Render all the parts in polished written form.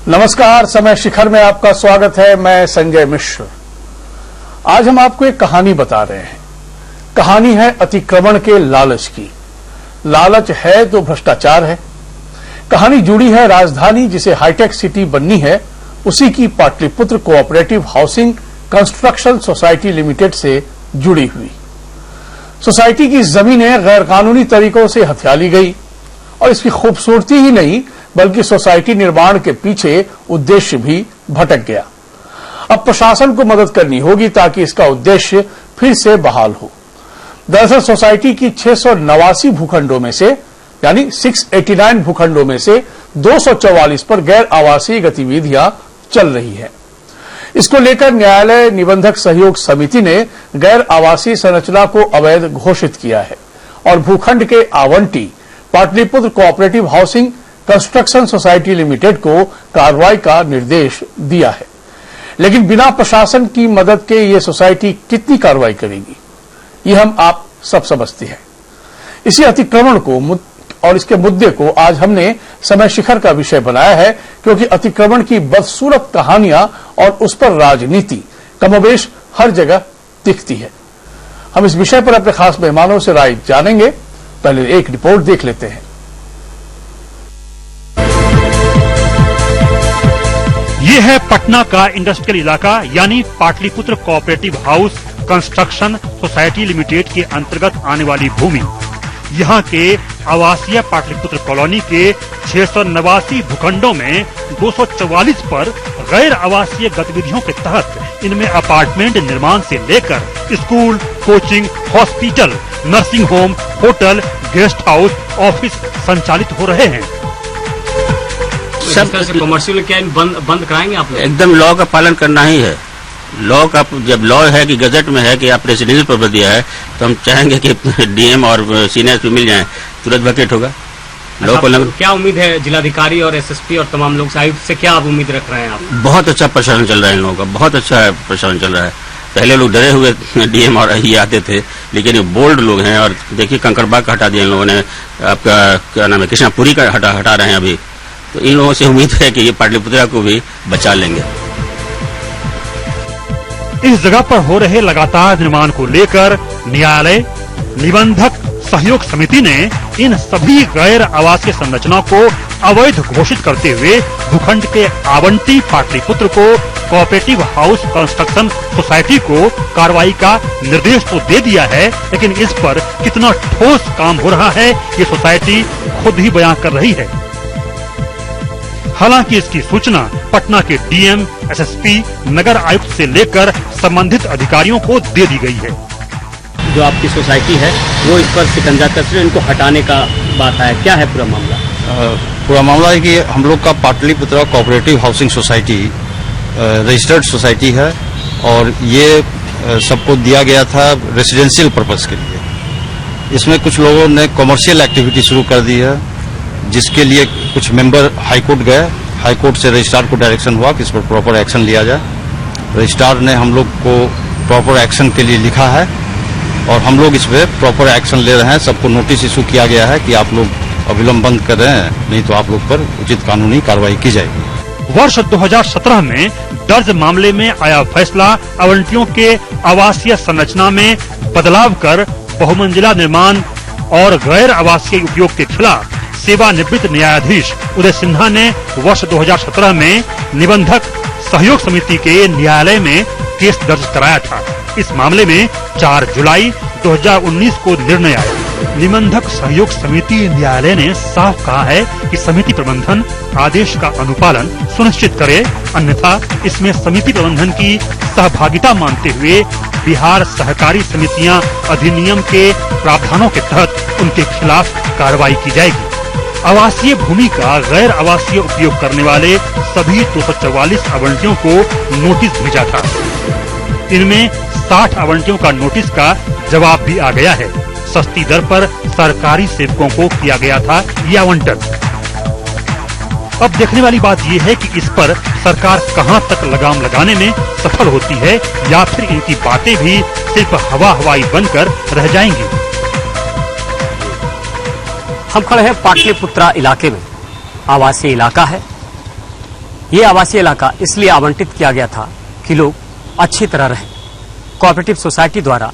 नमस्कार, समय शिखर में आपका स्वागत है। मैं संजय मिश्र। आज हम आपको एक कहानी बता रहे हैं। कहानी है अतिक्रमण के लालच की। लालच है तो भ्रष्टाचार है। कहानी जुड़ी है राजधानी जिसे हाईटेक सिटी बननी है उसी की Pataliputra cooperative housing construction society limited से जुड़ी हुई। सोसाइटी की जमीनें गैरकानूनी तरीकों से हथिया ली गई और इसकी खूबसूरती ही नहीं बल्कि सोसाइटी निर्माण के पीछे उद्देश्य भी भटक गया। अब प्रशासन को मदद करनी होगी ताकि इसका उद्देश्य फिर से बहाल हो। दरअसल सोसाइटी की 689 भूखंडों में से यानी 689 भूखंडों में से 244 पर गैर आवासीय गतिविधियां चल रही है। इसको लेकर न्यायालय निबंधक सहयोग समिति ने गैर आवासीय संरचना को अवैध घोषित किया है और भूखंड के आवंटी Pataliputra cooperative housing construction society limited को कार्रवाई का निर्देश दिया है। लेकिन बिना प्रशासन की मदद के ये सोसाइटी कितनी कार्रवाई करेगी, ये हम आप सब समझते हैं। इसी अतिक्रमण को और इसके मुद्दे को आज हमने समय शिखर का विषय बनाया है क्योंकि अतिक्रमण की बदसूरत कहानियां और उस पर राजनीति कमोबेश हर जगह दिखती है। हम इस विषय पर अपने खास मेहमानों से राय जानेंगे। पहले एक रिपोर्ट देख लेते हैं। ये है पटना का इंडस्ट्रियल इलाका यानी Pataliputra cooperative house construction society limited के अंतर्गत आने वाली भूमि। यहाँ के आवासीय पाटलिपुत्र कॉलोनी के 689 भूखंडों में 244 पर गैर आवासीय गतिविधियों के तहत इनमें अपार्टमेंट निर्माण से लेकर school, coaching, hospital, nursing home, hotel, guest house, office संचालित हो रहे हैं। सब कमर्शियल क्या बंद कराएंगे आप लोग? एकदम लॉ का पालन करना ही है। लॉ का जब लॉ है कि गजट में है कि आप रेसिडेंशियल पर दिया है तो हम चाहेंगे कि डीएम और सीनियर पे मिल जाए, तुरंत वैकेट होगा। लॉ को क्या उम्मीद है जिलाधिकारी और एसएसपी और तमाम लोग आयुक्त से क्या आप उम्मीद रख रहे हैं आप? बहुत अच्छा प्रशासन चल रहा है इन लोगों का, बहुत अच्छा प्रशासन चल रहा है। पहले लोग डरे हुए डीएम और ये आते थे, लेकिन ये बोल्ड लोग हैं। और देखिए कंकड़बाग का हटा दिया इन लोगों ने, आपका क्या नाम है कृष्णापुरी का हटा रहे हैं अभी। तो इन लोगों से उम्मीद है कि ये पाटलिपुत्रा को भी बचा लेंगे। इस जगह पर हो रहे लगातार निर्माण को लेकर न्यायालय निबंधक सहयोग समिति ने इन सभी गैर आवासीय संरचनाओं को अवैध घोषित करते हुए भूखंड के आवंटी पाटलिपुत्र को कोऑपरेटिव हाउस कंस्ट्रक्शन सोसाइटी को कार्रवाई का निर्देश तो दे दिया है, लेकिन इस पर कितना ठोस काम हो रहा है ये सोसाइटी खुद ही बयां कर रही है। हालांकि इसकी सूचना पटना के डीएम, एसएसपी, नगर आयुक्त से लेकर संबंधित अधिकारियों को दे दी गई है। जो आपकी सोसाइटी है वो इस पर शिकंजा कसरे इनको हटाने का बात है, क्या है पूरा मामला? पूरा मामला है कि हम लोग का Pataliputra cooperative housing society registered society है और ये सबको दिया गया था रेसिडेंशियल पर्पस के लिए। इसमें कुछ लोगों ने कमर्शियल एक्टिविटी शुरू कर दी है, जिसके लिए कुछ मेंबर हाईकोर्ट गए। हाईकोर्ट से रजिस्ट्रार को डायरेक्शन हुआ कि इस पर प्रॉपर एक्शन लिया जाए। रजिस्ट्रार ने हम लोग को प्रॉपर एक्शन के लिए लिखा है और हम लोग इस पर प्रॉपर एक्शन ले रहे हैं। सबको नोटिस इशू किया गया है कि आप लोग अविलंब बंद कर रहे हैं, नहीं तो आप लोग पर उचित कानूनी कार्रवाई की जाएगी। वर्ष 2017 में दर्ज मामले में आया फैसला आवंटियों के आवासीय संरचना में बदलाव कर बहुमंजिला निर्माण और गैर आवासीय उपयोग के खिलाफ सेवानिवृत्त न्यायाधीश उदय सिन्हा ने वर्ष 2017 में निबंधक सहयोग समिति के न्यायालय में केस दर्ज कराया था। इस मामले में 4 जुलाई 2019 को निर्णय आया। निबंधक सहयोग समिति न्यायालय ने साफ कहा है कि समिति प्रबंधन आदेश का अनुपालन सुनिश्चित करे, अन्यथा इसमें समिति प्रबंधन की सहभागिता मानते हुए बिहार सहकारी समितियां अधिनियम के प्रावधानों के तहत उनके खिलाफ कार्रवाई की जाएगी। आवासीय भूमि का गैर आवासीय उपयोग करने वाले सभी 244 आवंटियों को नोटिस भेजा था। इनमें 60 आवंटियों का नोटिस का जवाब भी आ गया है। सस्ती दर पर सरकारी सेवकों को किया गया था ये आवंटन। अब देखने वाली बात यह है कि इस पर सरकार कहां तक लगाम लगाने में सफल होती है या फिर इनकी बातें भी सिर्फ हवाई बनकर रह जाएंगी। हम खड़े हैं पाटलिपुत्रा इलाके में, आवासीय इलाका है। ये आवासीय इलाका इसलिए आवंटित किया गया था कि लोग अच्छी तरह रहें। कोऑपरेटिव सोसाइटी द्वारा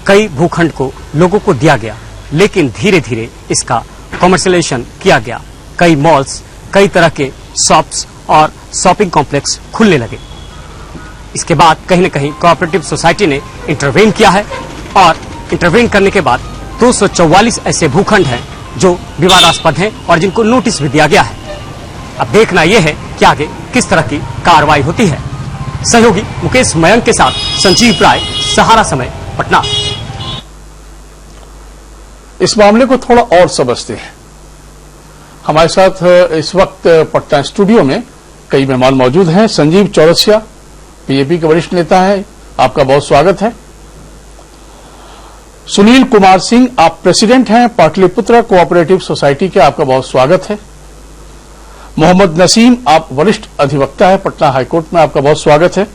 कई भूखंड को लोगों को दिया गया, लेकिन धीरे धीरे इसका कमर्शियलाइजेशन किया गया। कई मॉल्स, कई तरह के शॉप्स और शॉपिंग कॉम्प्लेक्स खुलने लगे। इसके बाद कहीं न कहीं कोऑपरेटिव सोसाइटी ने इंटरवेन किया है और इंटरवेन करने के बाद 244 ऐसे भूखंड हैं जो विवादास्पद हैं और जिनको नोटिस भी दिया गया है। अब देखना यह है कि आगे किस तरह की कार्रवाई होती है। सहयोगी मुकेश मयंक के साथ संजीव राय, सहारा समय, पटना। इस मामले को थोड़ा और समझते हैं। हमारे साथ इस वक्त पटना स्टूडियो में कई मेहमान मौजूद हैं। संजीव चौरसिया बीजेपी के वरिष्ठ नेता हैं, आपका बहुत स्वागत है। सुनील कुमार सिंह, आप प्रेसिडेंट हैं पाटलिपुत्र कोऑपरेटिव सोसाइटी के, आपका बहुत स्वागत है। मोहम्मद नसीम, आप वरिष्ठ अधिवक्ता हैं पटना हाईकोर्ट में, आपका बहुत स्वागत है।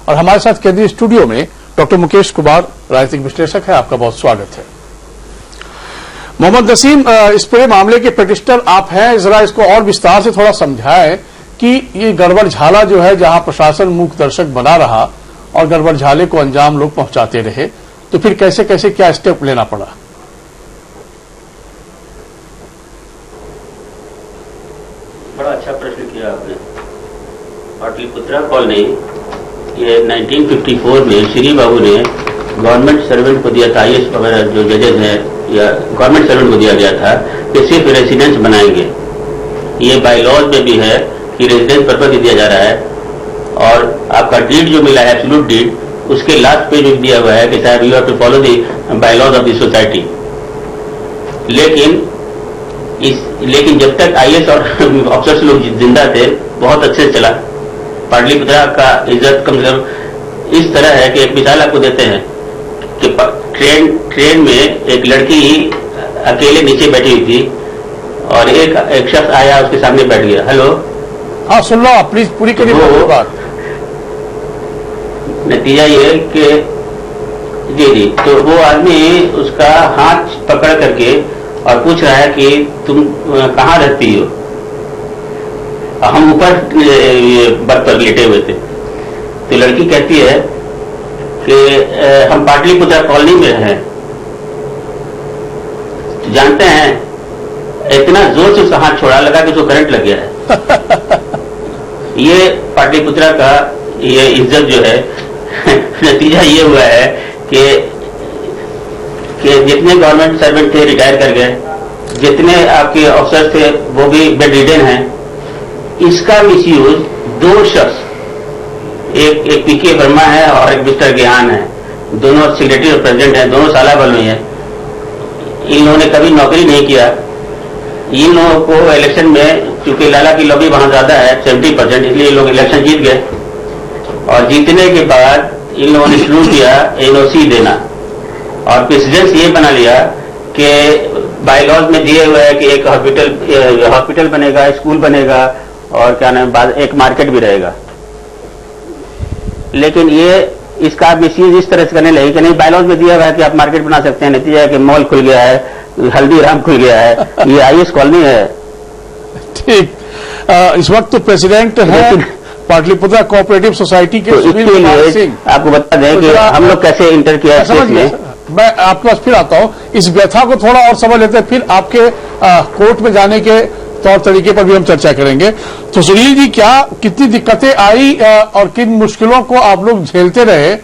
और हमारे साथ केंद्रीय स्टूडियो में डॉक्टर मुकेश कुमार, राजनीतिक विश्लेषक है, आपका बहुत स्वागत है। मोहम्मद नसीम, इस पूरे मामले के पिटिशनर आप हैं, जरा इसको और विस्तार से थोड़ा समझाएं कि ये गड़बड़झाला जो है, जहां प्रशासन मूक दर्शक बना रहा और गड़बड़झाले को अंजाम लोग पहुंचाते रहे, तो फिर कैसे कैसे क्या स्टेप लेना पड़ा? बड़ा अच्छा प्रश्न किया आपने। पाटलिपुत्रा कॉलोनी ये 1954 में श्री बाबू ने गवर्नमेंट सर्वेंट को दिया था, IAS वगैरह जो जजेज हैं या गवर्नमेंट सर्वेंट को दिया गया था कि सिर्फ रेसिडेंस बनाएंगे। ये बाय लॉज में भी है कि रेजिडेंस पर्पज दिया जा रहा है। और आपका डीड जो मिला है, एब्सोल्यूट डीड, उसके लास्ट पेज में दिया हुआ है कि साहब you have to follow the bylaws of the society. लेकिन जब तक IAS और ऑफिसर्स लोग जिंदा थे, बहुत अच्छे से चला। पाटलिपुत्रा का इज्जत कम से कम इस तरह है कि एक मिसाल आपको देते हैं कि ट्रेन में एक लड़की अकेले नीचे बैठी हुई थी और एक शख्स आया, उसके सामने बैठ गया। हेलो, हाँ सुन लो आप, प्लीज पूरी करिए बात। नतीजा ये कि जी, तो वो आदमी उसका हाथ पकड़ करके और पूछ रहा है कि तुम कहाँ रहती हो। हम ऊपर बर्थ पर लेटे हुए थे। तो लड़की कहती है कि हम पाटलिपुत्रा कॉलोनी में हैं। तो जानते हैं, इतना जोर से उसका हाथ छोड़ा, लगा कि उसको करंट लग गया है। ये पाटलिपुत्रा का ये इज्जत जो है नतीजा ये हुआ है कि जितने गवर्नमेंट सर्वेंट थे रिटायर कर गए, जितने आपके अफसर थे वो भी बेड रिडन हैं। इसका मिसयूज दो शख्स, एक PK वर्मा है और एक मिस्टर ज्ञान है, दोनों सेक्रेटरी और प्रेसिडेंट हैं, दोनों साला बलोई हैं। इन लोगों ने कभी नौकरी नहीं किया। इन लोगों को इलेक्शन में, क्योंकि लाला की लॉबी वहां ज्यादा है 70%, इसलिए लोग इलेक्शन जीत गए। और जीतने के बाद इन लोगों ने शुरू किया NOC देना और प्रेसिडेंस ये बना लिया कि बाय लॉज में दिए हुए है कि एक हॉस्पिटल बनेगा, स्कूल बनेगा और क्या नाम, एक मार्केट भी रहेगा। लेकिन ये इसका मिसयूज इस तरह से करने लगे कि नहीं, बाय लॉज में दिया हुआ है कि आप मार्केट बना सकते हैं। नतीजा है कि मॉल खुल गया है, हल्दीराम खुल गया है, ये IAS कॉलोनी है। ठीक, इस वक्त तो प्रेसिडेंट है पाटलिपुत्रा कोऑपरेटिव सोसाइटी के सुनील कुमार सिंह। आपको बता दें कि हम लोग कैसे इंटर किया है। मैं आपके पास फिर आता हूं, इस व्यथा को थोड़ा और समझ लेते हैं, फिर आपके कोर्ट में जाने के तौर तरीके पर भी हम चर्चा करेंगे। तो सुनील जी, कितनी दिक्कतें आई और किन मुश्किलों को आप लोग झेलते रहे,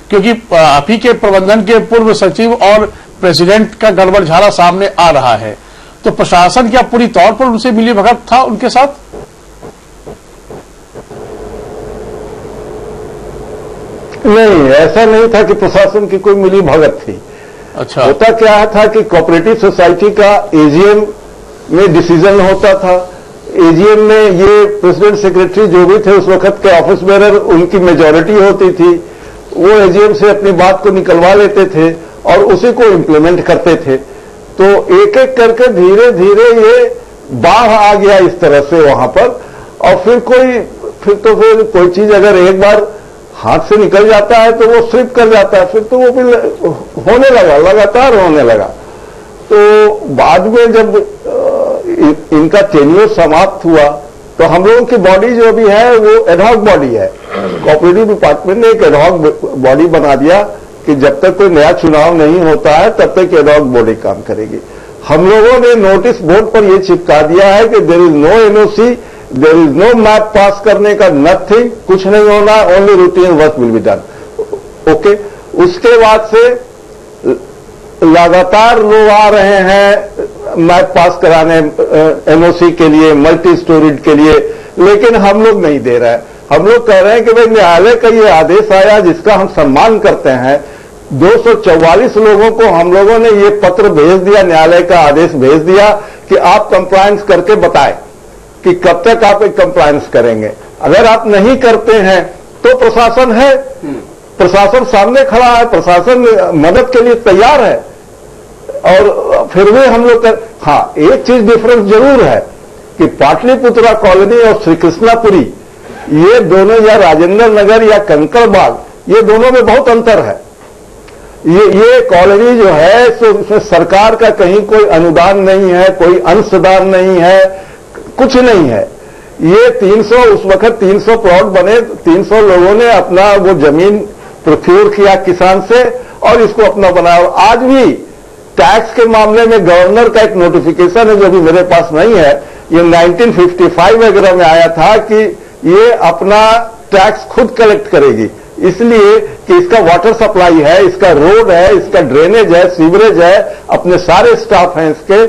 क्योंकि आप ही के प्रबंधन के पूर्व सचिव और प्रेसिडेंट का गड़बड़झाला सामने आ रहा है, तो प्रशासन क्या पूरी तौर पर उनसे मिलीभगत था उनके साथ? नहीं, ऐसा नहीं था कि प्रशासन की कोई मिली भगत थी। अच्छा, होता क्या था कि कोऑपरेटिव सोसाइटी का AGM में डिसीजन होता था। AGM में ये प्रेसिडेंट सेक्रेटरी जो भी थे उस वक्त के ऑफिस बेरर, उनकी मेजॉरिटी होती थी। वो AGM से अपनी बात को निकलवा लेते थे और उसी को इम्प्लीमेंट करते थे। तो एक एक करके धीरे धीरे ये बाढ़ आ गया इस तरह से वहां पर। और फिर कोई चीज अगर एक बार हाथ से निकल जाता है तो वो स्लिप कर जाता है, फिर तो वो भी होने लगा, लगातार होने लगा। तो बाद में जब इनका टेन्योर समाप्त हुआ तो हम लोगों की बॉडी जो भी है वो एडहॉक बॉडी है। कोऑपरेटिव डिपार्टमेंट ने एक एडहॉक बॉडी बना दिया कि जब तक कोई नया चुनाव नहीं होता है तब तक एडहॉक बॉडी काम करेगी। हम लोगों ने नोटिस बोर्ड पर यह चिपका दिया है कि there is no NOC, there is no map pass करने का, नथिंग, कुछ नहीं होना, only routine work will be done. Okay, उसके बाद से लगातार लोग आ रहे हैं मैप पास कराने एनओसी के लिए, मल्टी स्टोरेज के लिए, लेकिन हम लोग नहीं दे रहे हैं। हम लोग कह रहे हैं कि भाई न्यायालय का ये आदेश आया जिसका हम सम्मान करते हैं, 244 लोगों को हम लोगों ने ये पत्र भेज दिया, न्यायालय का आदेश भेज दिया कि आप कंप्लायंस करके बताएं कि कब तक आप एक कंप्लायंस करेंगे। अगर आप नहीं करते हैं तो प्रशासन है, प्रशासन सामने खड़ा है, प्रशासन मदद के लिए तैयार है। और फिर भी हम लोग हाँ, एक चीज डिफरेंस जरूर है कि पाटलिपुत्रा कॉलोनी और श्री कृष्णापुरी, ये दोनों, या राजेंद्र नगर या कंकड़बाग, ये दोनों में बहुत अंतर है। ये कॉलोनी जो है इसमें सरकार का कहीं कोई अनुदान नहीं है, कोई अंशदान नहीं है, कुछ नहीं है। ये 300, उस वक्त 300 प्लॉट बने, 300 लोगों ने अपना वो जमीन प्रोक्योर किया किसान से और इसको अपना बनाया। आज भी टैक्स के मामले में गवर्नर का एक नोटिफिकेशन है जो भी मेरे पास नहीं है, ये 1955 वगैरह में आया था कि ये अपना टैक्स खुद कलेक्ट करेगी, इसलिए कि इसका वाटर सप्लाई है, इसका रोड है, इसका ड्रेनेज है, सीवरेज है, अपने सारे स्टाफ हैं इसके।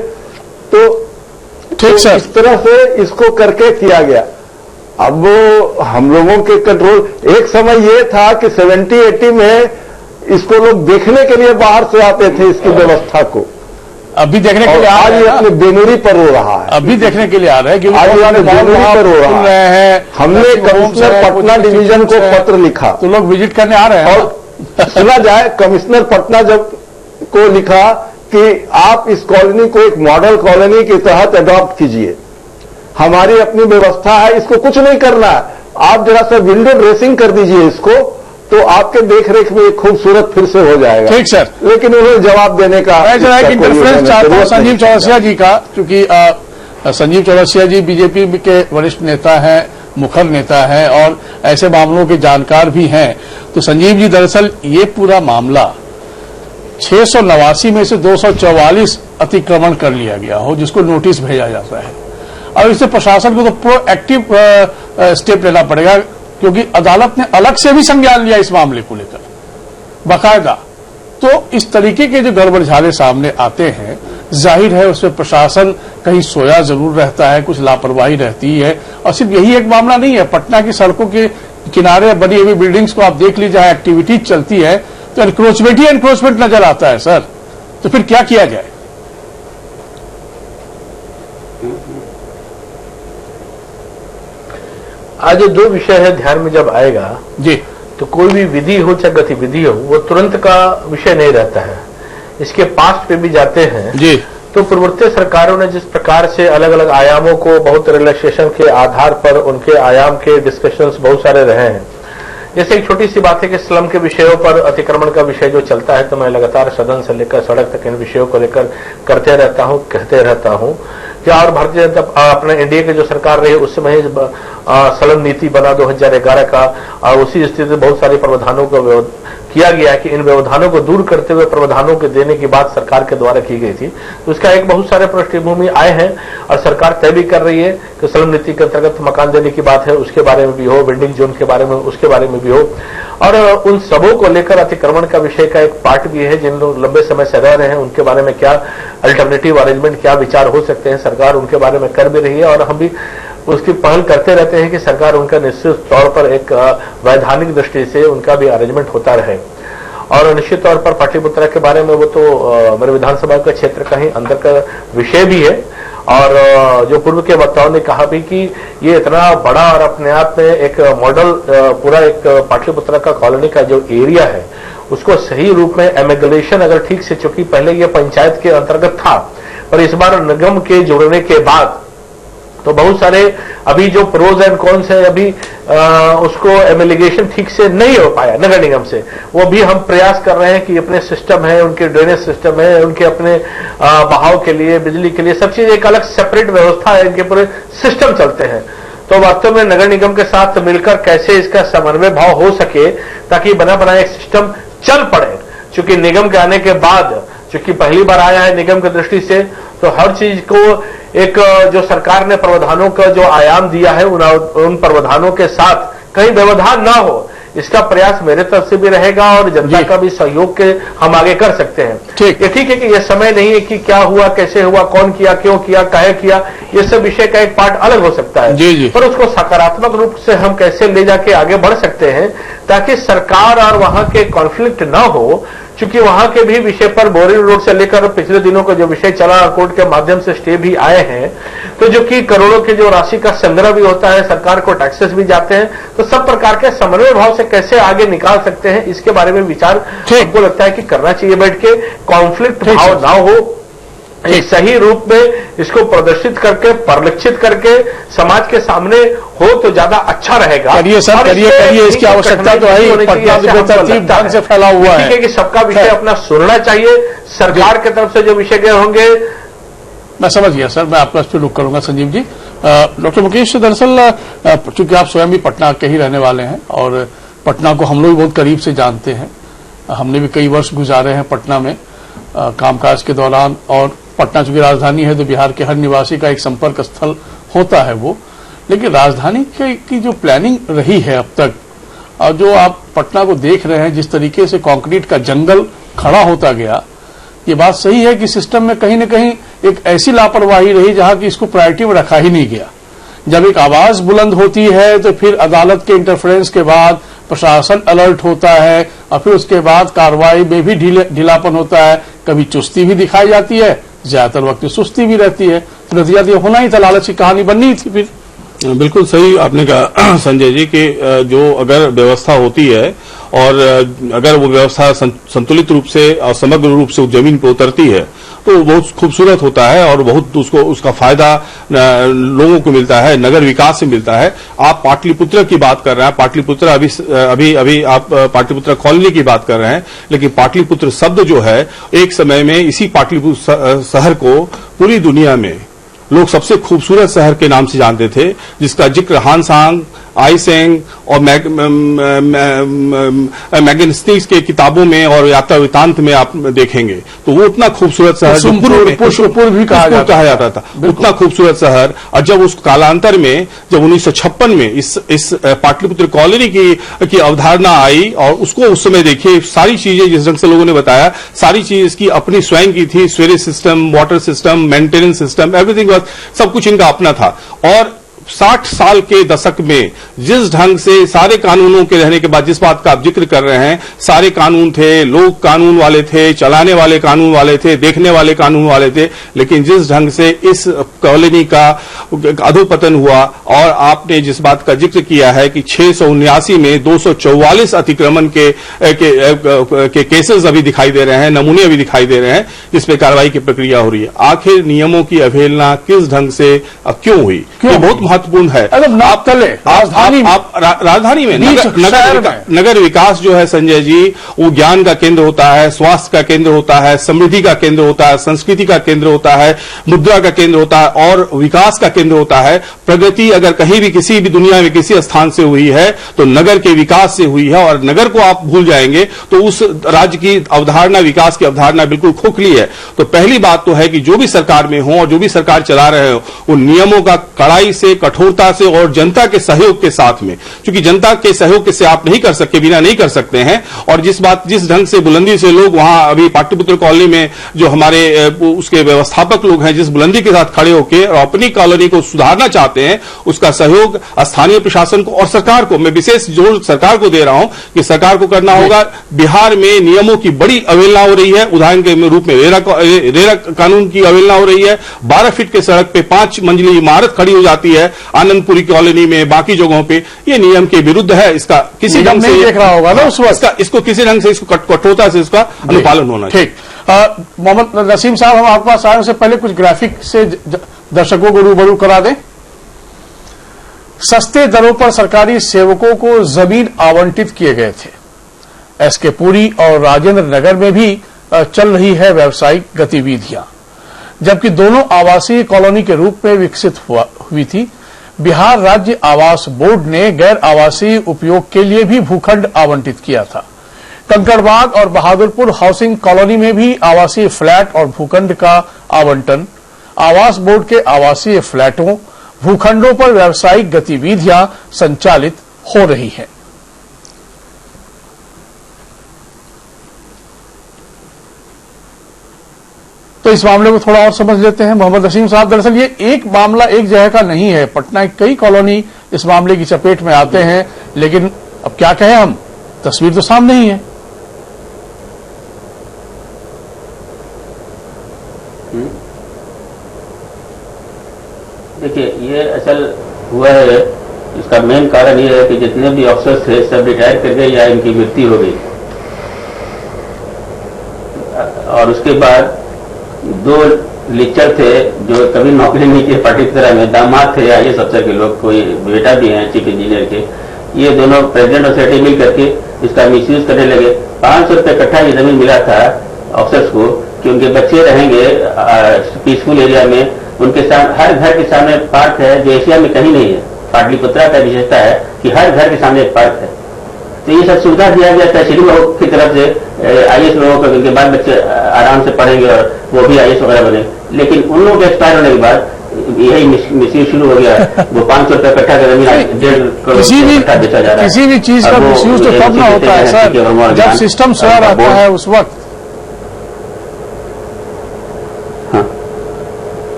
तो ठीक सर, इस तरह से इसको करके किया गया। अब हम लोगों के कंट्रोल, एक समय ये था कि 70-80 में इसको लोग देखने के लिए बाहर से आते थे इसकी व्यवस्था को। अभी देखने के लिए आ आज रहे ये हैं, अपने बेनूरी पर रो रहा है। अभी देखने के लिए आ रहे हैं क्योंकि आज ये अपने बेनूरी पर रो रहा है। हमने कमिश्नर पटना डिवीजन को पत्र लिखा, तो लोग विजिट करने आ रहे हैं। और सुना जाए, कमिश्नर पटना जब को लिखा कि आप इस कॉलोनी को एक मॉडल कॉलोनी के तहत अडॉप्ट कीजिए, हमारी अपनी व्यवस्था है, इसको कुछ नहीं करना है, आप जरा सा विंडो ड्रेसिंग कर दीजिए इसको, तो आपके देखरेख में एक खूबसूरत फिर से हो जाएगा। ठीक सर, लेकिन उन्हें जवाब देने का मैं जरा एक इंटरफ्रेंस चाहता हूं संजीव चौरसिया जी का, क्योंकि संजीव चौरसिया जी बीजेपी के वरिष्ठ नेता हैं, मुखर नेता हैं और ऐसे मामलों के जानकार भी हैं। तो संजीव जी, दरअसल ये पूरा मामला 689 में से 244 अतिक्रमण कर लिया गया हो जिसको नोटिस भेजा जाता है, और इससे प्रशासन को तो प्रोएक्टिव स्टेप लेना पड़ेगा, क्योंकि अदालत ने अलग से भी संज्ञान लिया इस मामले को लेकर बाकायदा। तो इस तरीके के जो गड़बड़झाले सामने आते हैं, जाहिर है उसमें प्रशासन कहीं सोया जरूर रहता है, कुछ लापरवाही रहती है। और सिर्फ यही एक मामला नहीं है, पटना की सड़कों के किनारे बनी हुई बिल्डिंग्स को आप देख लीजिए, जहां एक्टिविटीज चलती है तो एनक्रोचमेंट ही एनक्रोचमेंट नजर आता है सर। तो फिर क्या किया जाए? आज ये दो विषय है ध्यान में जब आएगा जी, तो कोई भी विधि हो चाहे गतिविधि हो वो तुरंत का विषय नहीं रहता है, इसके पास्ट पे भी जाते हैं जी। तो पूर्ववर्ती सरकारों ने जिस प्रकार से अलग अलग आयामों को बहुत रिलैक्सेशन के आधार पर उनके आयाम के डिस्कशंस बहुत सारे रहे हैं। जैसे एक छोटी सी बात है कि स्लम के विषयों पर अतिक्रमण का विषय जो चलता है, तो मैं लगातार सदन से लेकर सड़क तक इन विषयों को लेकर करते रहता हूं, कहते रहता हूं कि और भारतीय जनता अपने एनडीए की जो सरकार रही उस समय स्लम नीति बना 2011 का, और उसी स्थिति में बहुत सारे प्रावधानों को किया गया कि इन व्यवधानों को दूर करते हुए प्रावधानों के देने की बात सरकार के द्वारा की गई थी। तो उसका एक बहुत सारे पृष्ठभूमि आए हैं और सरकार तय भी कर रही है कि स्लम नीति के अंतर्गत मकान देने की बात है, उसके बारे में भी हो, बिल्डिंग जोन के बारे में, उसके बारे में भी हो। और उन सबों को लेकर अतिक्रमण का विषय का एक पार्ट भी है, जिन लोग लंबे समय से रह रहे हैं उनके बारे में क्या अल्टरनेटिव अरेंजमेंट, क्या विचार हो सकते हैं, सरकार उनके बारे में कर भी रही है। और हम भी उसकी पहल करते रहते हैं कि सरकार उनका निश्चित तौर पर एक वैधानिक दृष्टि से उनका भी अरेंजमेंट होता रहे। और निश्चित तौर पर पाटलिपुत्रा के बारे में वो तो मेरे विधानसभा के क्षेत्र का ही अंदर का विषय भी है। और जो पूर्व के वक्ताओं ने कहा भी कि ये इतना बड़ा और अपने आप में एक मॉडल, पूरा एक पाटलिपुत्रा का कॉलोनी का जो एरिया है उसको सही रूप में एमेगुलेशन अगर ठीक से, चूंकि पहले ये पंचायत के अंतर्गत था पर इस बार निगम के जुड़ने के बाद तो बहुत सारे अभी जो प्रोज एंड कॉन्स है, अभी उसको एमेलिगेशन ठीक से नहीं हो पाया नगर निगम से। वो भी हम प्रयास कर रहे हैं कि अपने सिस्टम है, उनके ड्रेनेज सिस्टम है, उनके अपने बहाव के लिए, बिजली के लिए, सब चीज एक अलग सेपरेट व्यवस्था है, इनके पूरे सिस्टम चलते हैं। तो तो वास्तव में नगर निगम के साथ मिलकर कैसे इसका समन्वय भाव हो सके ताकि बना बनाया एक सिस्टम चल पड़े। चूंकि निगम के आने के बाद, चूंकि पहली बार आया है निगम की दृष्टि से, तो हर चीज को एक जो सरकार ने प्रावधानों का जो आयाम दिया है उन प्रावधानों के साथ कहीं व्यवधान ना हो, इसका प्रयास मेरे तरफ से भी रहेगा और जनता का भी सहयोग के हम आगे कर सकते हैं। ठीक है कि यह समय नहीं है कि क्या हुआ, कैसे हुआ, कौन किया, क्यों किया, काहे किया, ये सब विषय का एक पार्ट अलग हो सकता है। जी। पर उसको सकारात्मक रूप से हम कैसे ले जाके आगे बढ़ सकते हैं ताकि सरकार और वहां के कॉन्फ्लिक्ट ना हो। चूंकि वहां के भी विषय पर बोरिंग रोड से लेकर पिछले दिनों का जो विषय चला, कोर्ट के माध्यम से स्टे भी आए हैं, तो जो कि करोड़ों की जो राशि का संग्रह भी होता है, सरकार को टैक्सेस भी जाते हैं, तो सब प्रकार के समन्वय भाव से कैसे आगे निकाल सकते हैं, इसके बारे में विचार हमको लगता है कि करना चाहिए बैठ के। कॉन्फ्लिक्ट भाव ना हो, एक सही रूप में इसको प्रदर्शित करके, परिलक्षित करके समाज के सामने हो तो ज्यादा अच्छा रहेगा। करिए सर, करिए, इसकी आवश्यकता तो है। पटना बेतरतीब ढंग से फैला हुआ है। ठीक है कि सबका विषय अपना सुनना चाहिए। सरकार की तरफ से जो विषय गए होंगे, मैं समझ गया सर, मैं आपका इस पर रुक करूंगा। संजीव जी, डॉक्टर मुकेश, दरअसल चूंकि आप स्वयं भी पटना के ही रहने वाले हैं और पटना को हम लोग भी बहुत करीब से जानते हैं, हमने भी कई वर्ष गुजारे हैं पटना में कामकाज के दौरान, और पटना चूंकि राजधानी है तो बिहार के हर निवासी का एक संपर्क स्थल होता है वो। लेकिन राजधानी की जो प्लानिंग रही है अब तक, और जो आप पटना को देख रहे हैं, जिस तरीके से कंक्रीट का जंगल खड़ा होता गया, ये बात सही है कि सिस्टम में कहीं न कहीं एक ऐसी लापरवाही रही जहां की इसको प्रायोरिटी में रखा ही नहीं गया। जब एक आवाज बुलंद होती है तो फिर अदालत के इंटरफेरेंस के बाद प्रशासन अलर्ट होता है और फिर उसके बाद कार्रवाई में भी ढीलापन होता है। कभी चुस्ती भी दिखाई जाती है, ज्यादातर वक्त सुस्ती भी रहती है। तो नतीजा ये होना ही था, लालच की कहानी बननी थी। फिर बिल्कुल सही आपने कहा संजय जी कि जो अगर व्यवस्था होती है और अगर वो व्यवस्था संतुलित रूप से और समग्र रूप से जमीन पर उतरती है तो बहुत खूबसूरत होता है और बहुत उसका फायदा लोगों को मिलता है, नगर विकास से मिलता है। आप पाटलिपुत्र की बात कर रहे हैं, पाटलिपुत्र अभी आप पाटलिपुत्र कॉलोनी की बात कर रहे हैं, लेकिन पाटलिपुत्र शब्द जो है एक समय में इसी पाटलिपुत्र शहर को पूरी दुनिया में लोग सबसे खूबसूरत शहर के नाम से जानते थे, जिसका जिक्र हानसांग, आइसेंग और मैगनस्टीज के किताबों में और यात्रा वृतांत में आप देखेंगे। तो वो उतना खूबसूरत शहर पुष्पपुर भी कहा जाता था, उतना खूबसूरत शहर। और जब उस कालांतर में जब 1956 में इस पाटलिपुत्र कॉलोनी की अवधारणा आई और उसको उस समय देखिए, सारी चीजें जिस ढंग से लोगों ने बताया, सारी चीज इसकी अपनी स्वयं की थी। Sewerage system, water system, maintenance system, everything, सब कुछ इनका अपना था। और 60 साल के दशक में जिस ढंग से सारे कानूनों के रहने के बाद, जिस बात का आप जिक्र कर रहे हैं, सारे कानून थे, लोग कानून वाले थे, चलाने वाले कानून वाले थे, देखने वाले कानून वाले थे, लेकिन जिस ढंग से इस कॉलोनी का अधोपतन हुआ, और आपने जिस बात का जिक्र किया है कि 679 में 244 अतिक्रमण के केसेस अभी दिखाई दे रहे हैं, नमूने अभी दिखाई दे रहे हैं, जिस पे कार्रवाई की प्रक्रिया हो रही है। आखिर नियमों की अवहेलना किस ढंग से क्यों हुई, ये बहुत महत्वपूर्ण है। राजधानी में नगर विकास जो है संजय जी, वो ज्ञान का केंद्र होता है, स्वास्थ्य का केंद्र होता है, समृद्धि का केंद्र होता है, संस्कृति का केंद्र होता है, मुद्रा का केंद्र होता है और विकास का केंद्र होता है। प्रगति अगर कहीं भी किसी भी दुनिया में किसी स्थान से हुई है तो नगर के विकास से हुई है, और नगर को आप भूल जाएंगे तो उस राज्य की अवधारणा, विकास की अवधारणा बिल्कुल खोखली है। तो पहली बात तो है कि जो भी सरकार में हो और जो भी सरकार चला रहे हो, उन नियमों का कड़ाई से, कठोरता से और जनता के सहयोग के साथ में, क्योंकि जनता के सहयोग से आप नहीं कर सकते, बिना नहीं कर सकते हैं। और जिस ढंग से बुलंदी से लोग वहां अभी पाटलिपुत्र कॉलोनी में जो हमारे उसके व्यवस्थापक लोग हैं, जिस बुलंदी के साथ खड़े होकर और अपनी कॉलोनी को सुधारना चाहते हैं, उसका सहयोग स्थानीय प्रशासन को और सरकार को, मैं विशेष जोर सरकार को दे रहा हूं कि सरकार को करना होगा। बिहार में नियमों की बड़ी अवहेलना हो रही है, उदाहरण के रूप में रेरा कानून की अवहेलना हो रही है। 12 फीट के सड़क पे 5 मंजिली इमारत खड़ी हो जाती है आनंदपुरी कॉलोनी में, बाकी जगहों पे। ये नियम के विरुद्ध है। इसका किसी ढंग से देख रहा होगा ना उस वक्त, इसको किसी ढंग से, इसको कठोरता से इसका अनुपालन होना चाहिए। ठीक, मोहम्मद नसीम साहब, हम आपके पास आने से पहले कुछ ग्राफिक से दर्शकों को रूबरू करा दें। सस्ते दरों पर सरकारी सेवकों को जमीन आवंटित किए गए थे। एसके पुरी और राजेंद्र नगर में भी चल रही है व्यावसायिक गतिविधियां, जबकि दोनों आवासीय कॉलोनी के रूप में विकसित हुई थी। बिहार राज्य आवास बोर्ड ने गैर आवासीय उपयोग के लिए भी भूखंड आवंटित किया था। कंकड़बाग और बहादुरपुर हाउसिंग कॉलोनी में भी आवासीय फ्लैट और भूखंड का आवंटन, आवास बोर्ड के आवासीय फ्लैटों, भूखंडों पर व्यावसायिक गतिविधियां संचालित हो रही हैं। तो इस मामले को थोड़ा और समझ लेते हैं। मोहम्मद नसीम साहब, दरअसल ये एक मामला एक जगह का नहीं है, पटना की कई कॉलोनी इस मामले की चपेट में आते हैं, लेकिन अब क्या कहें हम, तस्वीर तो सामने ही है। देखिए, ये असल हुआ है, इसका मेन कारण ये है कि जितने भी अफसर थे सब रिटायर कर गए या इनकी मृत्यु हो गई, और उसके बाद 2 लेक्चर थे जो कभी नौकरी नहीं की पार्टी की तरह में, दामाद थे आईएएस अफसर के लोग, कोई बेटा भी हैं चीफ इंजीनियर के, ये दोनों प्रेसिडेंट और सेक्रेटरी मिल करके इसका मिसयूज करने लगे। 500 रुपये कट्ठा ये जमीन मिला था अफसर्स को कि उनके बच्चे रहेंगे पीसफुल एरिया में, उनके साथ हर घर के सामने पार्क है जो एशिया में कहीं नहीं है। पाटलिपुत्रा का विशेषता है कि हर घर के सामने एक पार्क है। तो ये सब सुविधा दिया गया तहसील लोगों की तरफ से आईएएस लोगों को, उनके बाद बच्चे आराम से पढ़ेंगे और वो भी आईएएस वगैरह बने। लेकिन उन लोगों के एक्सपायर होने के बाद यही मिसयूज शुरू हो गया। वो 500 रुपये कट्ठा का जमीन 1.5 करोड़ कट्ठा बेचा जा रहा है। किसी भी चीज का मिसयूज तो तब ना होता है सर जब सिस्टम सही रहता है उस वक्त।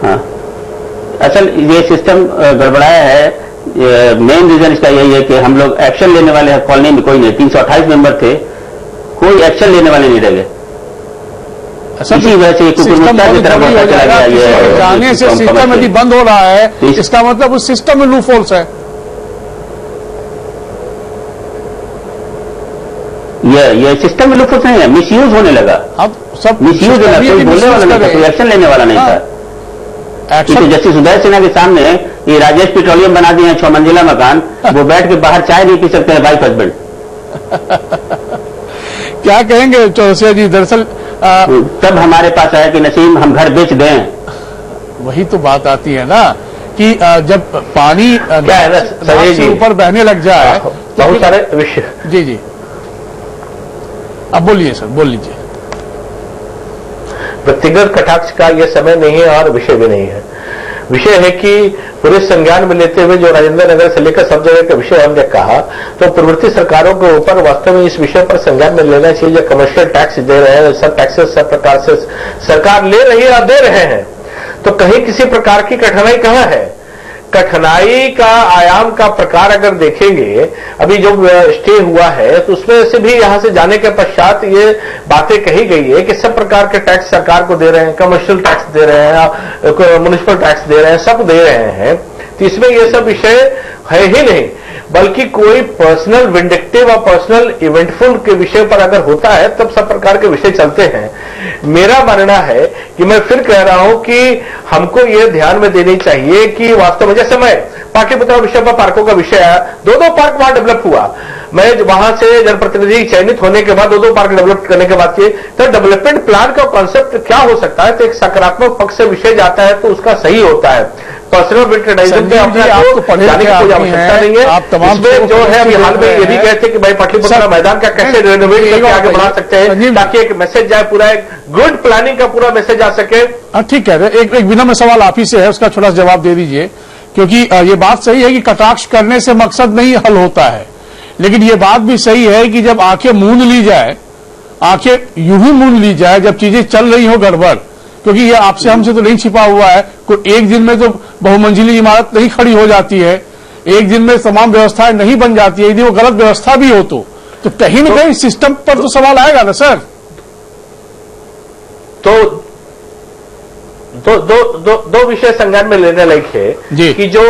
हाँ, असल ये सिस्टम गड़बड़ाया है। मेन रीजन इसका यही है कि हम लोग एक्शन लेने वाले हैं, कॉलोनी में कोई नहीं, 328 मेंबर थे, कोई एक्शन लेने वाले नहीं रहे। इसी वजह से कुकुरमुत्ता की तरफ बढ़ता चला गया। जाने से सिस्टम यदि बंद हो रहा है इसका मतलब उस सिस्टम में लूप होल्स है। ये सिस्टम में लूप होल्स नहीं है, मिसयूज होने लगा। अब सब मिसयूज होना, कोई बोलने वाला नहीं था, कोई एक्शन लेने वाला नहीं था। जस्टिस उदय सिन्हा के सामने ये राजेश पेट्रोलियम बना दिए हैं 6 मंजिला मकान, वो बैठ के बाहर चाय नहीं पी सकते हैं वाइफ हस्बैंड। क्या कहेंगे चौरसिया जी, दरअसल तब हमारे पास आया कि नसीम हम घर बेच दें। वही तो बात आती है ना कि जब पानी से ऊपर बहने लग जाए तो बहुत सारे विषय। जी जी, अब बोलिए सर, बोल लीजिए। व्यक्तिगत कटाक्ष का यह समय नहीं है और विषय भी नहीं है। विषय है कि पूरे संज्ञान में लेते हुए जो राजेंद्र नगर से लेकर सब जगह का विषय हमने कहा, तो पूर्ववर्ती सरकारों के ऊपर वास्तव में इस विषय पर संज्ञान में लेना चाहिए। जो कमर्शियल टैक्स दे रहे हैं, सब टैक्सेस सब प्रकार से सरकार ले रही है और दे रहे हैं, तो कहीं किसी प्रकार की कठिनाई कहां है? कठिनाई का आयाम का प्रकार अगर देखेंगे, अभी जो स्टे हुआ है तो उसमें से भी यहां से जाने के पश्चात ये बातें कही गई है कि सब प्रकार के टैक्स सरकार को दे रहे हैं, कमर्शियल टैक्स दे रहे हैं, म्युनिसिपल टैक्स दे रहे हैं, सब दे रहे हैं। तो इसमें ये सब विषय है ही नहीं, बल्कि कोई पर्सनल विंडिक्टिव और पर्सनल इवेंटफुल के विषय पर अगर होता है तब सब प्रकार के विषय चलते हैं। मेरा मानना है कि मैं फिर कह रहा हूं कि हमको ये ध्यान में देनी चाहिए कि वास्तव में जैसे मैं पाटलिपुत्रा विषय पर पार्कों का विषय है, 2 पार्क वहां डेवलप हुआ, मैं वहां से जनप्रतिनिधि चयनित होने के बाद 2 पार्क डेवलप करने के बाद किए, तो डेवलपमेंट प्लान का कॉन्सेप्ट क्या हो सकता है? तो एक सकारात्मक पक्ष से विषय जाता है तो उसका सही होता है। पर्सनल विट्रेडाइजेशन में अपने आपको जाने की कोई आवश्यकता नहीं है। आप तमाम जो है अभी हाल में ये भी कहते हैं कि भाई पाटलिपुत्रा मैदान का कैसे रेनोवेट करके आगे बढ़ा सकते हैं ताकि एक मैसेज जाए, पूरा एक गुड प्लानिंग का पूरा मैसेज आ सके। ठीक कह रहे हैं। एक विनम्र सवाल आप ही से है, उसका छोटा जवाब दे दीजिए, क्योंकि ये बात सही है कि कटाक्ष करने से मकसद नहीं हल होता है, लेकिन ये बात भी सही है कि जब आंखें मूंद ली जाए, आंखें यूं ही मूंद ली जाए जब चीजें चल रही हो गड़बड़, क्योंकि ये आपसे हमसे तो नहीं छिपा हुआ है। कोई एक दिन में तो बहुमंजिली इमारत नहीं खड़ी हो जाती है, एक दिन में तमाम व्यवस्थाएं नहीं बन जाती है। यदि वो गलत व्यवस्था भी हो तो कहीं न कहीं सिस्टम पर तो सवाल आएगा ना सर। तो दो विषय संज्ञान में लेने लायक है कि जो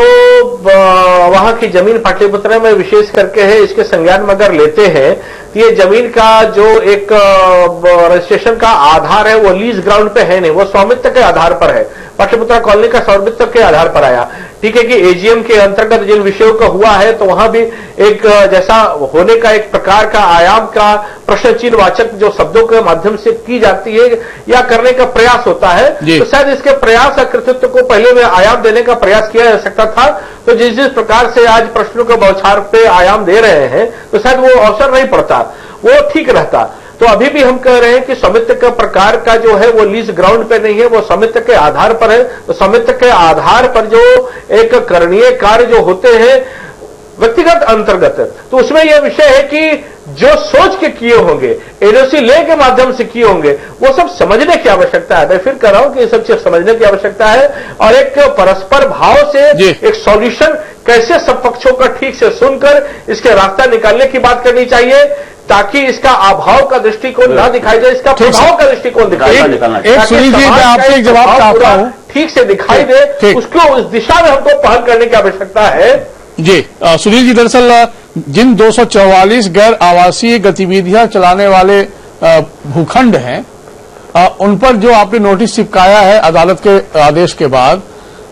वहां की जमीन पाटलिपुत्रा में विशेष करके है, इसके संज्ञान में अगर लेते हैं तो ये जमीन का जो एक रजिस्ट्रेशन का आधार है वो लीज ग्राउंड पे है नहीं, वो स्वामित्व के आधार पर है। पाटलिपुत्रा कॉलोनी का स्वामित्व के आधार पर आया। ठीक है कि एजीएम के अंतर्गत जिन विषयों का हुआ है तो वहां भी एक जैसा होने का एक प्रकार का आयाम का प्रश्न चिन्ह वाचक जो शब्दों के माध्यम से की जाती है या करने का प्रयास होता है, तो शायद इसके प्रयास और कृतित्व को पहले में आयाम देने का प्रयास किया जा सकता था। तो जिस जिस प्रकार से आज प्रश्नों के बौछार पे आयाम दे रहे हैं तो शायद वो अवसर नहीं पड़ता, वो ठीक रहता। तो अभी भी हम कह रहे हैं कि स्वामित्व का प्रकार का जो है वो लीज ग्राउंड पे नहीं है, वो स्वामित्व के आधार पर है। तो स्वामित्व के आधार पर जो एक करणीय कार्य जो होते हैं व्यक्तिगत अंतर्गत, तो उसमें यह विषय है कि जो सोच के किए होंगे, एनओसी ले के माध्यम से किए होंगे, वो सब समझने की आवश्यकता है। मैं फिर कह रहा हूं कि ये सब चीज समझने की आवश्यकता है और एक परस्पर भाव से एक सॉल्यूशन कैसे सब पक्षों का ठीक से सुनकर इसके रास्ता निकालने की बात करनी चाहिए, ताकि इसका अभाव का दृष्टिकोण ना दिखाई दे, इसका प्रभाव का दृष्टिकोण दिखाई दे। एक सुनील जी, मैं आपसे एक जवाब चाहता हूं, ठीक से दिखाई दे, उसको उस दिशा में हमको पहल करने की आवश्यकता है। जी सुनील जी, दरअसल जिन 244 गैर आवासीय गतिविधियां चलाने वाले भूखंड हैं, उन पर जो आपने नोटिस चिपकाया है अदालत के आदेश के बाद,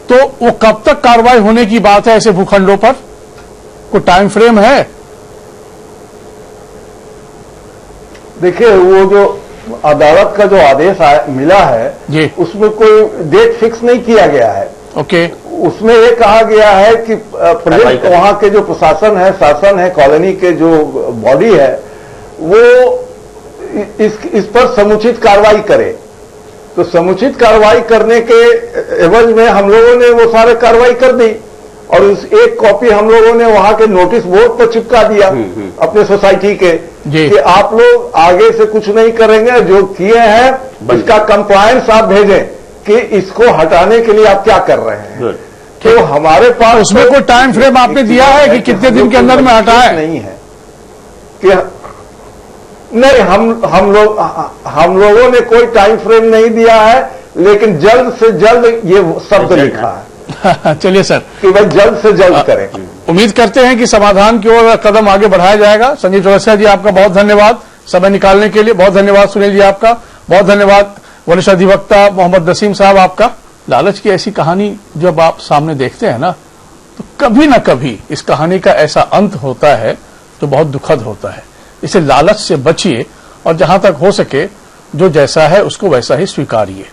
तो वो कब तक कार्रवाई होने की बात है ऐसे भूखंडों पर? कोई टाइम फ्रेम है? देखिए, वो जो अदालत का जो आदेश मिला है उसमें कोई डेट फिक्स नहीं किया गया है। ओके। उसमें ये कहा गया है कि वहां के जो प्रशासन है, शासन है, कॉलोनी के जो बॉडी है, वो इस पर समुचित कार्रवाई करे। तो समुचित कार्रवाई करने के एवज में हम लोगों ने वो सारे कार्रवाई कर दी और उस एक कॉपी हम लोगों ने वहां के नोटिस बोर्ड पर चिपका दिया अपने सोसाइटी के कि आप लोग आगे से कुछ नहीं करेंगे, जो किए हैं इसका कंप्लायंस आप भेजें कि इसको हटाने के लिए आप क्या कर रहे हैं। तो हमारे पास उसमें कोई टाइम फ्रेम आपने दिया है कि कितने दिन के अंदर में हटाए? नहीं है कि नहीं, हम लोगों ने कोई टाइम फ्रेम नहीं दिया है, लेकिन जल्द से जल्द ये शब्द लिखा है। चलिए सर, कि भाई जल्द से जल्द करें। उम्मीद करते हैं कि समाधान की ओर कदम आगे बढ़ाया जाएगा। संजीव चौरसिया जी, आपका बहुत धन्यवाद समय निकालने के लिए। बहुत धन्यवाद सुनील जी, आपका बहुत धन्यवाद। वरिष्ठ अधिवक्ता मोहम्मद नसीम साहब, आपका। लालच की ऐसी कहानी जब आप सामने देखते हैं ना, तो कभी ना कभी इस कहानी का ऐसा अंत होता है तो बहुत दुखद होता है। इसे लालच से बचिए और जहां तक हो सके जो जैसा है उसको वैसा ही स्वीकारिए।